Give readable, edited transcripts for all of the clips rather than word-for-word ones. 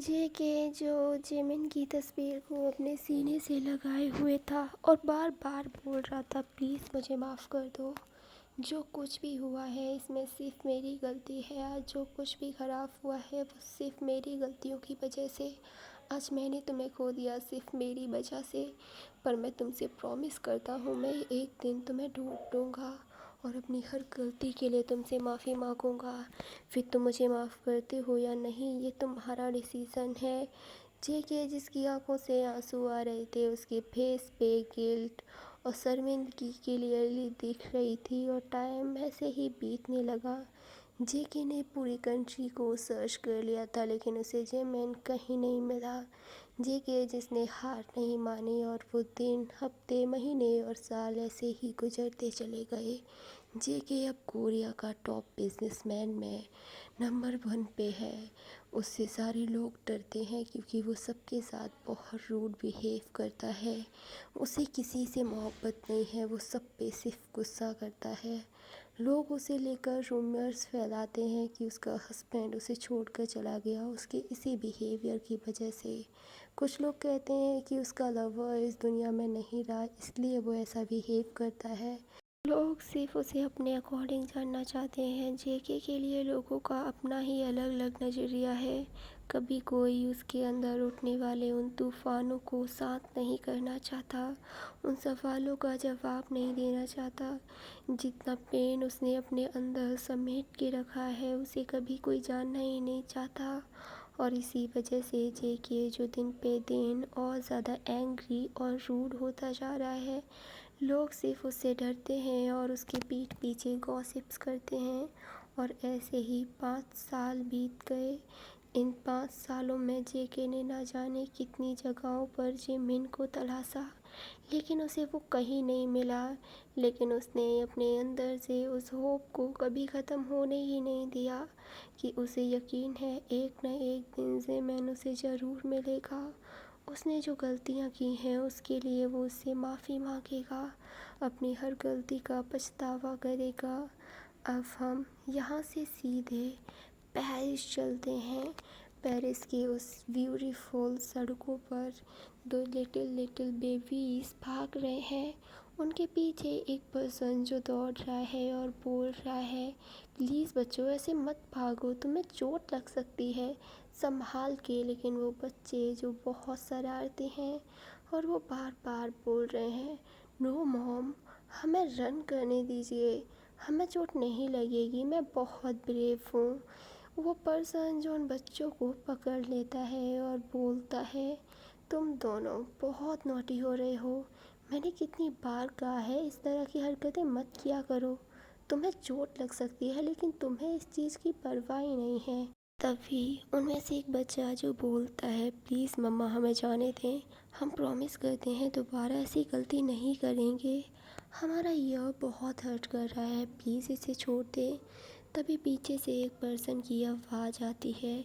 जेके जो जिमिन की तस्वीर को अपने सीने से लगाए हुए था और बार बार बोल रहा था, प्लीज़ मुझे माफ़ कर दो। जो कुछ भी हुआ है इसमें सिर्फ मेरी गलती है। आज जो कुछ भी ख़राब हुआ है वो सिर्फ मेरी गलतियों की वजह से। आज मैंने तुम्हें खो दिया सिर्फ मेरी वजह से। पर मैं तुमसे प्रॉमिस करता हूँ, मैं एक दिन तुम्हें ढूंढ लूँगा और अपनी हर गलती के लिए तुमसे माफ़ी मांगूंगा। फिर तुम मुझे माफ़ करते हो या नहीं ये तुम्हारा डिसीज़न है। जेके जिसकी आंखों से आंसू आ रहे थे, उसके फेस पे गिल्ट और शर्मिंदगी क्लियरली दिख रही थी और टाइम ऐसे ही बीतने लगा। जेके ने पूरी कंट्री को सर्च कर लिया था लेकिन उसे जिमिन कहीं नहीं मिला। जेके जिसने हार नहीं मानी और वो दिन, हफ्ते, महीने और साल ऐसे ही गुजरते चले गए। जेके अब कोरिया का टॉप बिजनेसमैन में नंबर 1 पे है। उससे सारे लोग डरते हैं क्योंकि वो सबके साथ बहुत रूड बिहेव करता है। उसे किसी से मोहब्बत नहीं है, वो सब पे सिर्फ गुस्सा करता है। लोग उसे लेकर रूमर्स फैलाते हैं कि उसका हस्बैंड उसे छोड़कर चला गया उसके इसी बिहेवियर की वजह से। कुछ लोग कहते हैं कि उसका लवर इस दुनिया में नहीं रहा इसलिए वो ऐसा बिहेव करता है। लोग सिर्फ उसे अपने अकॉर्डिंग जानना चाहते हैं। जेके के लिए लोगों का अपना ही अलग अलग नज़रिया है। कभी कोई उसके अंदर उठने वाले उन तूफानों को शांत नहीं करना चाहता, उन सवालों का जवाब नहीं देना चाहता। जितना पेन उसने अपने अंदर समेट के रखा है उसे कभी कोई जानना ही नहीं चाहता। और इसी वजह से जेके जो दिन पे दिन और ज़्यादा एंग्री और रूड होता जा रहा है। लोग सिर्फ उससे डरते हैं और उसके पीठ पीछे गॉसिप्स करते हैं। और ऐसे ही 5 साल बीत गए। इन 5 सालों में जेके ने ना जाने कितनी जगहों पर जिमिन को तलाशा लेकिन उसे वो कहीं नहीं मिला। लेकिन उसने अपने अंदर से उस होप को कभी ख़त्म होने ही नहीं दिया कि उसे यकीन है एक न एक दिन जिमिन उसे ज़रूर मिलेगा। उसने जो गलतियाँ की हैं उसके लिए वो उससे माफ़ी मांगेगा, अपनी हर गलती का पछतावा करेगा। अब हम यहाँ से सीधे पेरिस चलते हैं। पेरिस की उस ब्यूटीफुल सड़कों पर 2 लिटिल लिटिल बेबीज़ भाग रहे हैं। उनके पीछे एक पर्सन जो दौड़ रहा है और बोल रहा है, प्लीज़ बच्चों ऐसे मत भागो, तुम्हें चोट लग सकती है, संभाल के। लेकिन वो बच्चे जो बहुत शरारती हैं और वो बार बार बोल रहे हैं, नो मॉम, हमें रन करने दीजिए, हमें चोट नहीं लगेगी, मैं बहुत ब्रेव हूँ। वो पर्सन जो उन बच्चों को पकड़ लेता है और बोलता है, तुम दोनों बहुत नॉटी हो रहे हो, मैंने कितनी बार कहा है इस तरह की हरकतें मत किया करो, तुम्हें चोट लग सकती है लेकिन तुम्हें इस चीज़ की परवाह ही नहीं है। तभी उनमें से एक बच्चा जो बोलता है, प्लीज़ मम्मा हमें जाने दें, हम प्रॉमिस करते हैं दोबारा ऐसी गलती नहीं करेंगे, हमारा ईयर बहुत हर्ट कर रहा है, प्लीज़ इसे छोड़ दें। तभी पीछे से एक पर्सन की आवाज़ आती है,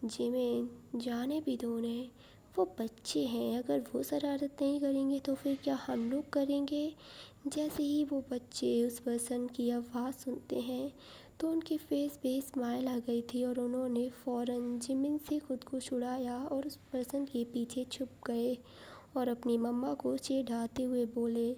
जिमिन जाने भी दो उन्हें, वो बच्चे हैं, अगर वो शरारत नहीं करेंगे तो फिर क्या हम लोग करेंगे। जैसे ही वो बच्चे उस पर्सन की आवाज़ सुनते हैं तो उनके फेस पे स्माइल आ गई थी और उन्होंने फ़ौरन जिमिन से खुद को छुड़ाया और उस पर्सन के पीछे छुप गए और अपनी मम्मा को चिढ़ाते हुए बोले,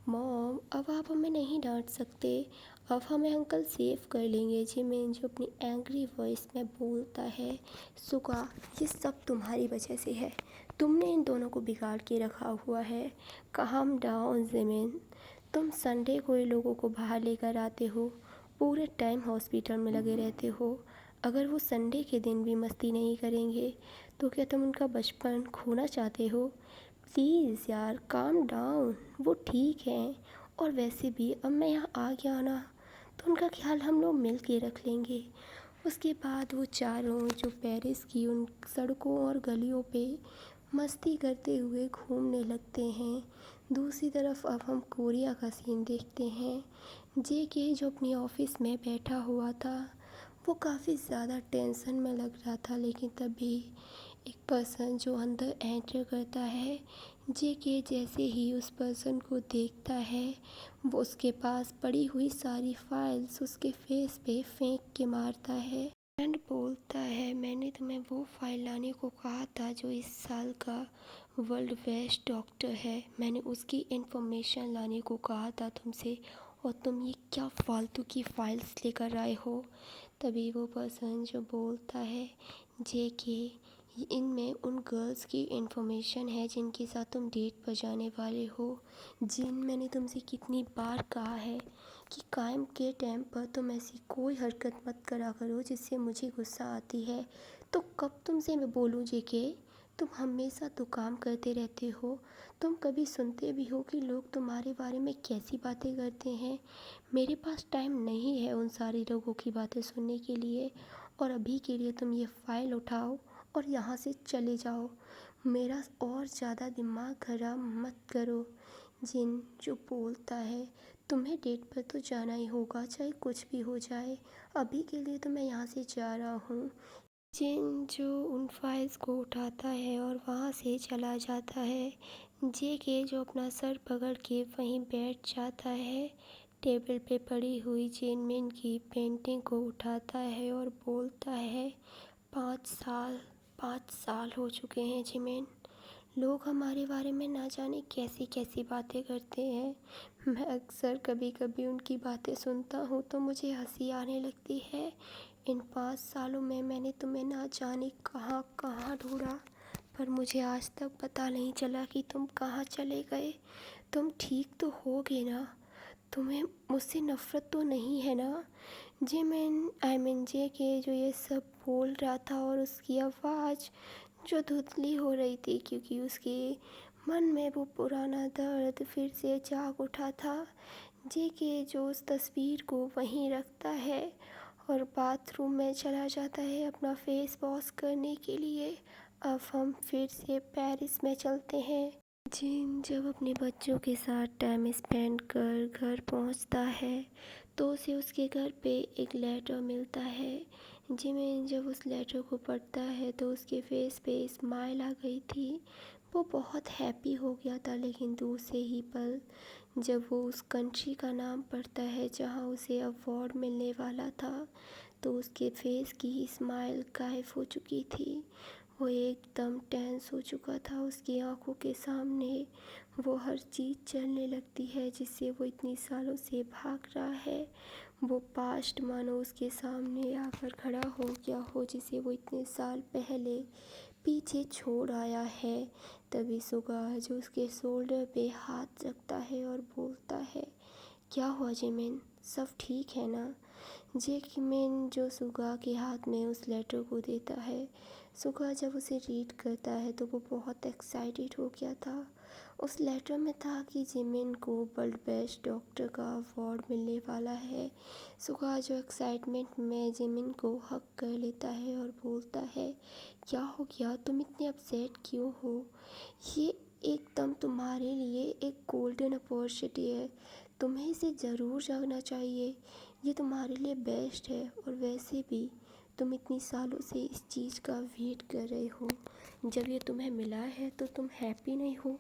मॉम अब आप हमें नहीं डांट सकते, अब हमें अंकल सेव कर लेंगे। जिमिन जो अपनी एंग्री वॉइस में बोलता है, सुगा ये सब तुम्हारी वजह से है, तुमने इन दोनों को बिगाड़ के रखा हुआ है। काम डाउन जिमिन, तुम संडे को ये लोगों को बाहर लेकर आते हो, पूरे टाइम हॉस्पिटल में लगे रहते हो, अगर वो संडे के दिन भी मस्ती नहीं करेंगे तो क्या तुम उनका बचपन खोना चाहते हो। प्लीज़ यार काम डाउन, वो ठीक हैं और वैसे भी अब मैं यहाँ आ गया ना तो उनका ख्याल हम लोग मिल के रख लेंगे। उसके बाद वो चारों जो पेरिस की उन सड़कों और गलियों पे मस्ती करते हुए घूमने लगते हैं। दूसरी तरफ अब हम कोरिया का सीन देखते हैं। जेके जो अपनी ऑफिस में बैठा हुआ था वो काफ़ी ज़्यादा टेंशन में लग रहा था लेकिन तभी एक पर्सन जो अंदर एंटर करता है। जेके जैसे ही उस पर्सन को देखता है वो उसके पास पड़ी हुई सारी फाइल्स उसके फेस पे फेंक के मारता है। फ्रेंड बोलता है मैंने तुम्हें वो फाइल लाने को कहा था जो इस साल का वर्ल्ड बेस्ट डॉक्टर है। मैंने उसकी इन्फॉर्मेशन लाने को कहा था तुमसे, और तुम ये क्या फालतू की फाइल्स लेकर आए हो। तभी वो पर्सन जो बोलता है जे के इनमें उन गर्ल्स की इन्फॉर्मेशन है जिनके साथ तुम डेट पर जाने वाले हो। जिन मैंने तुमसे कितनी बार कहा है कि काम के टाइम पर तुम ऐसी कोई हरकत मत करा करो जिससे मुझे गुस्सा आती है। तो कब तुमसे मैं बोलूँ जेके, तुम हमेशा तो काम करते रहते हो। तुम कभी सुनते भी हो कि लोग तुम्हारे बारे में कैसी बातें करते हैं। मेरे पास टाइम नहीं है उन सारे लोगों की बातें सुनने के लिए, और अभी के लिए तुम ये फ़ाइल उठाओ और यहाँ से चले जाओ। मेरा और ज़्यादा दिमाग खराब मत करो। जिन जो बोलता है तुम्हें डेट पर तो जाना ही होगा चाहे कुछ भी हो जाए, अभी के लिए तो मैं यहाँ से जा रहा हूँ। जिन जो उन फाइल्स को उठाता है और वहाँ से चला जाता है। जे के जो अपना सर पकड़ के वहीं बैठ जाता है। टेबल पे पड़ी हुई जिनमिन की पेंटिंग को उठाता है और बोलता है 5 साल 5 साल हो चुके हैं जिमिन। लोग हमारे बारे में ना जाने कैसी कैसी बातें करते हैं। मैं अक्सर कभी कभी उनकी बातें सुनता हूँ तो मुझे हंसी आने लगती है। इन 5 सालों में मैंने तुम्हें ना जाने कहाँ कहाँ ढूंढा, पर मुझे आज तक पता नहीं चला कि तुम कहाँ चले गए। तुम ठीक तो होगे ना? तुम्हें मुझसे नफ़रत तो नहीं है ना? जे के जो ये सब बोल रहा था और उसकी आवाज़ जो धुंधली हो रही थी क्योंकि उसके मन में वो पुराना दर्द फिर से जाग उठा था। जे के जो उस तस्वीर को वहीं रखता है और बाथरूम में चला जाता है अपना फेस वॉश करने के लिए। अब हम फिर से पेरिस में चलते हैं। जिन जब अपने बच्चों के साथ टाइम स्पेंड कर घर पहुंचता है तो उसे उसके घर पे एक लेटर मिलता है। जिमिन जब उस लेटर को पढ़ता है तो उसके फेस पे स्माइल आ गई थी। वो बहुत हैप्पी हो गया था, लेकिन दूसरे ही पल जब वो उस कंट्री का नाम पढ़ता है जहाँ उसे अवार्ड मिलने वाला था तो उसके फेस की स्माइल गायब हो चुकी थी। वो एकदम टेंस हो चुका था। उसकी आंखों के सामने वो हर चीज़ चलने लगती है जिससे वो इतनी सालों से भाग रहा है। वो पास्ट मानो उसके सामने आकर खड़ा हो गया हो जिसे वो इतने साल पहले पीछे छोड़ आया है। तभी सुगा जो उसके शोल्डर पे हाथ रखता है और बोलता है क्या हुआ जिमिन, सब ठीक है ना? जेकमिन जो सुगा के हाथ में उस लेटर को देता है। सुगा जब उसे रीड करता है तो वो बहुत एक्साइटेड हो गया था। उस लेटर में था कि जिमिन को वर्ल्ड बेस्ट डॉक्टर का अवार्ड मिलने वाला है। सुगा जो एक्साइटमेंट में जिमिन को हक कर लेता है और बोलता है क्या हो गया, तुम इतने अपसेट क्यों हो? ये एकदम तुम्हारे लिए एक गोल्डन अपॉर्चुनिटी है, तुम्हें इसे ज़रूर जानना चाहिए। ये तुम्हारे लिए बेस्ट है, और वैसे भी तुम इतनी सालों से इस चीज़ का वेट कर रहे हो। जब ये तुम्हें मिला है तो तुम हैप्पी नहीं हो?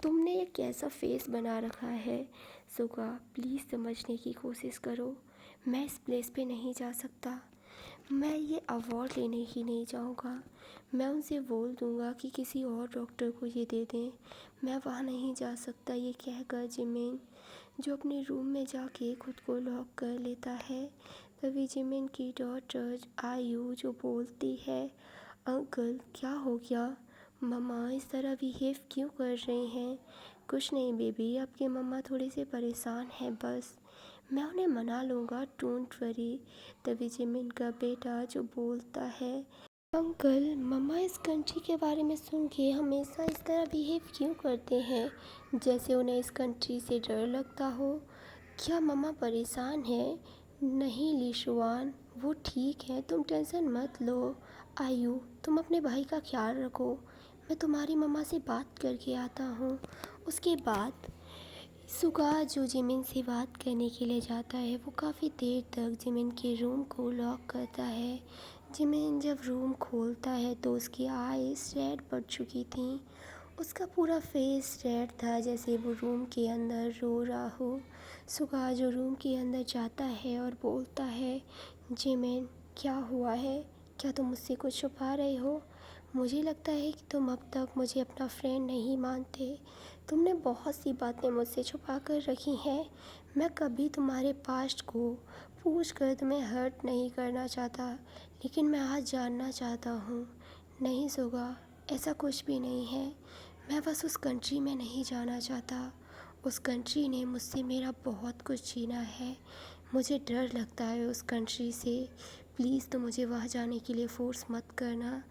तुमने ये कैसा फेस बना रखा है? सुगा प्लीज़ समझने की कोशिश करो। मैं इस प्लेस पे नहीं जा सकता। मैं ये अवार्ड लेने ही नहीं जाऊँगा। मैं उनसे बोल दूँगा कि किसी और डॉक्टर को ये दे दें। मैं वहाँ नहीं जा सकता, ये कहकर जिमिन जो अपने रूम में जाके खुद को लॉक कर लेता है। तभी जिमिन की डॉटर आयु जो बोलती है अंकल क्या हो गया, मम्मा इस तरह बिहेव क्यों कर रही हैं? कुछ नहीं बेबी, आपके मम्मा थोड़े से परेशान हैं बस, मैं उन्हें मना लूँगा, डोंट वरी। तभी जिमिन का बेटा जो बोलता है अंकल मम्मा इस कंट्री के बारे में सुन के हमेशा इस तरह बिहेव क्यों करते हैं, जैसे उन्हें इस कंट्री से डर लगता हो। क्या मम्मा परेशान है? नहीं लीशुआन, वो ठीक है, तुम टेंशन मत लो। आयु तुम अपने भाई का ख्याल रखो, मैं तुम्हारी मम्मा से बात करके आता हूँ। उसके बाद सुगा जो जिमिन से बात करने के लिए जाता है वो काफ़ी देर तक जिमिन के रूम को लॉक करता है। जिमिन जब रूम खोलता है तो उसकी आईज रेड पड़ चुकी थी। उसका पूरा फेस रेड था जैसे वो रूम के अंदर रो रहा हो। सुगा जो रूम के अंदर जाता है और बोलता है जिमिन क्या हुआ है? क्या तुम मुझसे कुछ छुपा रहे हो? मुझे लगता है कि तुम अब तक मुझे अपना फ्रेंड नहीं मानते। तुमने बहुत सी बातें मुझसे छुपा कर रखी हैं। मैं कभी तुम्हारे पास्ट को पूछ कर तुम्हें हर्ट नहीं करना चाहता, लेकिन मैं आज जानना चाहता हूँ। नहीं सुगा, ऐसा कुछ भी नहीं है। मैं बस उस कंट्री में नहीं जाना चाहता। उस कंट्री ने मुझसे मेरा बहुत कुछ छीना है। मुझे डर लगता है उस कंट्री से। प्लीज़ तुम मुझे वहाँ जाने के लिए फ़ोर्स मत करना।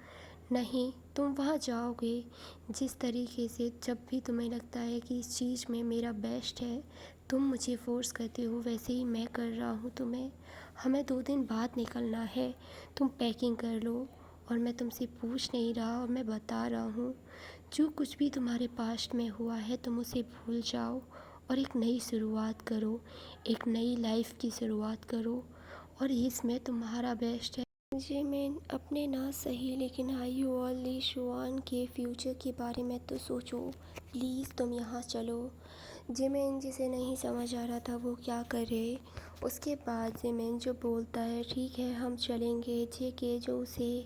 नहीं, तुम वहाँ जाओगे जिस तरीके से, जब भी तुम्हें लगता है कि इस चीज़ में मेरा बेस्ट है, तुम मुझे फ़ोर्स करते हो, वैसे ही मैं कर रहा हूँ तुम्हें। हमें 2 दिन बाद निकलना है। तुम पैकिंग कर लो। और मैं तुमसे पूछ नहीं रहा, और मैं बता रहा हूँ, जो कुछ भी तुम्हारे पास्ट में हुआ है तुम उसे भूल जाओ और एक नई शुरुआत करो। एक नई लाइफ की शुरुआत करो, और इसमें तुम्हारा बेस्ट है। जिमिन, अपने ना सही लेकिन आयु और ली शुआन के फ्यूचर के बारे में तो सोचो। प्लीज़ तुम यहाँ चलो। जिमिन, जिसे नहीं समझ आ रहा था वो क्या करे, उसके बाद जिमिन जो बोलता है ठीक है हम चलेंगे। जेके जो उसे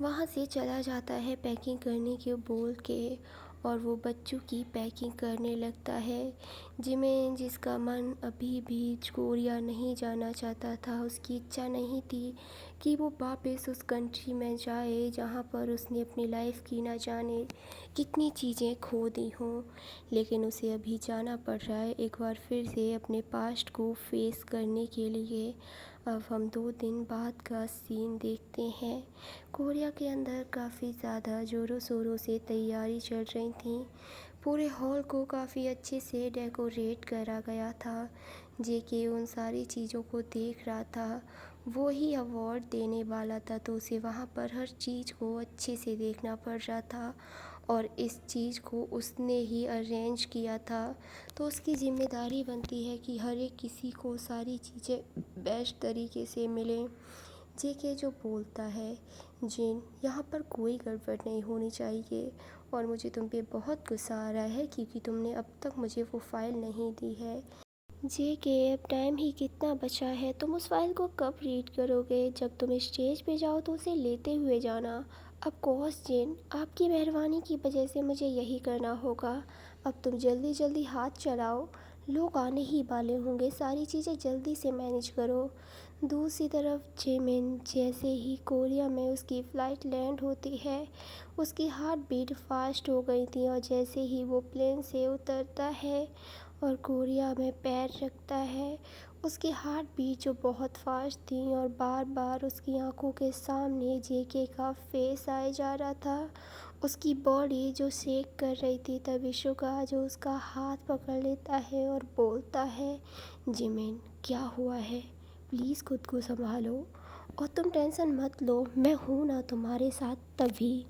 वहाँ से चला जाता है पैकिंग करने के बोल के, और वो बच्चों की पैकिंग करने लगता है। जिमिन, जिसका मन अभी भी कोरिया नहीं जाना चाहता था, उसकी इच्छा नहीं थी कि वो वापस उस कंट्री में जाए जहाँ पर उसने अपनी लाइफ की ना जाने कितनी चीज़ें खो दी हों, लेकिन उसे अभी जाना पड़ रहा है एक बार फिर से अपने पास्ट को फेस करने के लिए। अब हम 2 दिन बाद का सीन देखते हैं। कोरिया के अंदर काफ़ी ज़्यादा ज़ोरों शोरों से तैयारी चल रही थी। पूरे हॉल को काफ़ी अच्छे से डेकोरेट करा गया था। जेके उन सारी चीज़ों को देख रहा था। वो ही अवार्ड देने वाला था, तो उसे वहाँ पर हर चीज़ को अच्छे से देखना पड़ रहा था, और इस चीज़ को उसने ही अरेंज किया था, तो उसकी ज़िम्मेदारी बनती है कि हर एक किसी को सारी चीज़ें बेस्ट तरीके से मिलें। जेके जो बोलता है, जिन, यहाँ पर कोई गड़बड़ नहीं होनी चाहिए, और मुझे तुम पे बहुत गुस्सा आ रहा है क्योंकि तुमने अब तक मुझे वो फ़ाइल नहीं दी है। जेके, अब टाइम ही कितना बचा है, तुम उस फाइल को कब रीड करोगे? जब तुम स्टेज पे जाओ तो उसे लेते हुए जाना। अब कोर्स जिन, आपकी मेहरबानी की वजह से मुझे यही करना होगा। अब तुम जल्दी जल्दी हाथ चलाओ, लोग आने ही वाले होंगे, सारी चीज़ें जल्दी से मैनेज करो। दूसरी तरफ जिमिन, जैसे ही कोरिया में उसकी फ़्लाइट लैंड होती है, उसकी हार्ट बीट फास्ट हो गई थी, और जैसे ही वो प्लेन से उतरता है और कोरिया में पैर रखता है, उसकी हार्ट बीट जो बहुत फास्ट थी, और बार बार उसकी आंखों के सामने जेके का फेस आए जा रहा था। उसकी बॉडी जो शेक कर रही थी, तभी शुगा जो उसका हाथ पकड़ लेता है और बोलता है, जिमिन क्या हुआ है? प्लीज़ खुद को संभालो, और तुम टेंशन मत लो, मैं हूँ ना तुम्हारे साथ। तभी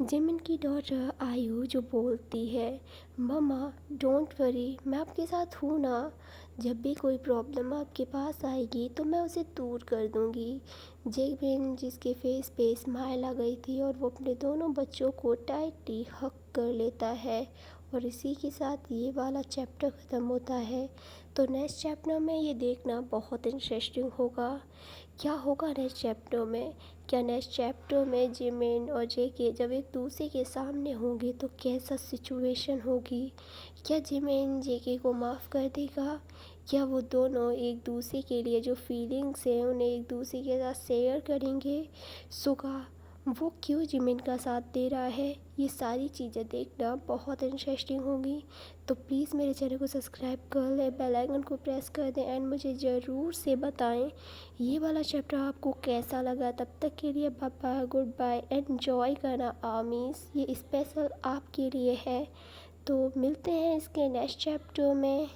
जिमिन की डॉटर आयु जो बोलती है, मम्मा डोंट वरी, मैं आपके साथ हूँ ना। जब भी कोई प्रॉब्लम आपके पास आएगी तो मैं उसे दूर कर दूँगी। जिमिन, जिसके फेस पे स्माइल आ गई थी, और वो अपने दोनों बच्चों को टाइटली हक कर लेता है, और इसी के साथ ये वाला चैप्टर ख़त्म होता है। तो नेक्स्ट चैप्टर में ये देखना बहुत इंटरेस्टिंग होगा। क्या होगा नेक्स्ट चैप्टर में? क्या नेक्स्ट चैप्टर में जिमिन और जेके जब एक दूसरे के सामने होंगे तो कैसा सिचुएशन होगी? क्या जिमिन जेके को माफ़ कर देगा? क्या वो दोनों एक दूसरे के लिए जो फीलिंग्स हैं उन्हें एक दूसरे के साथ शेयर करेंगे? सुगा, वो क्यों जिमिन का साथ दे रहा है? ये सारी चीज़ें देखना बहुत इंटरेस्टिंग होगी। तो प्लीज़ मेरे चैनल को सब्सक्राइब कर लें, बेल आइकन को प्रेस कर दें, एंड मुझे ज़रूर से बताएं ये वाला चैप्टर आपको कैसा लगा। तब तक के लिए bye bye, good bye, enjoy करना आर्मीज़, ये स्पेशल आपके लिए है। तो मिलते हैं इसके नेक्स्ट चैप्टर में।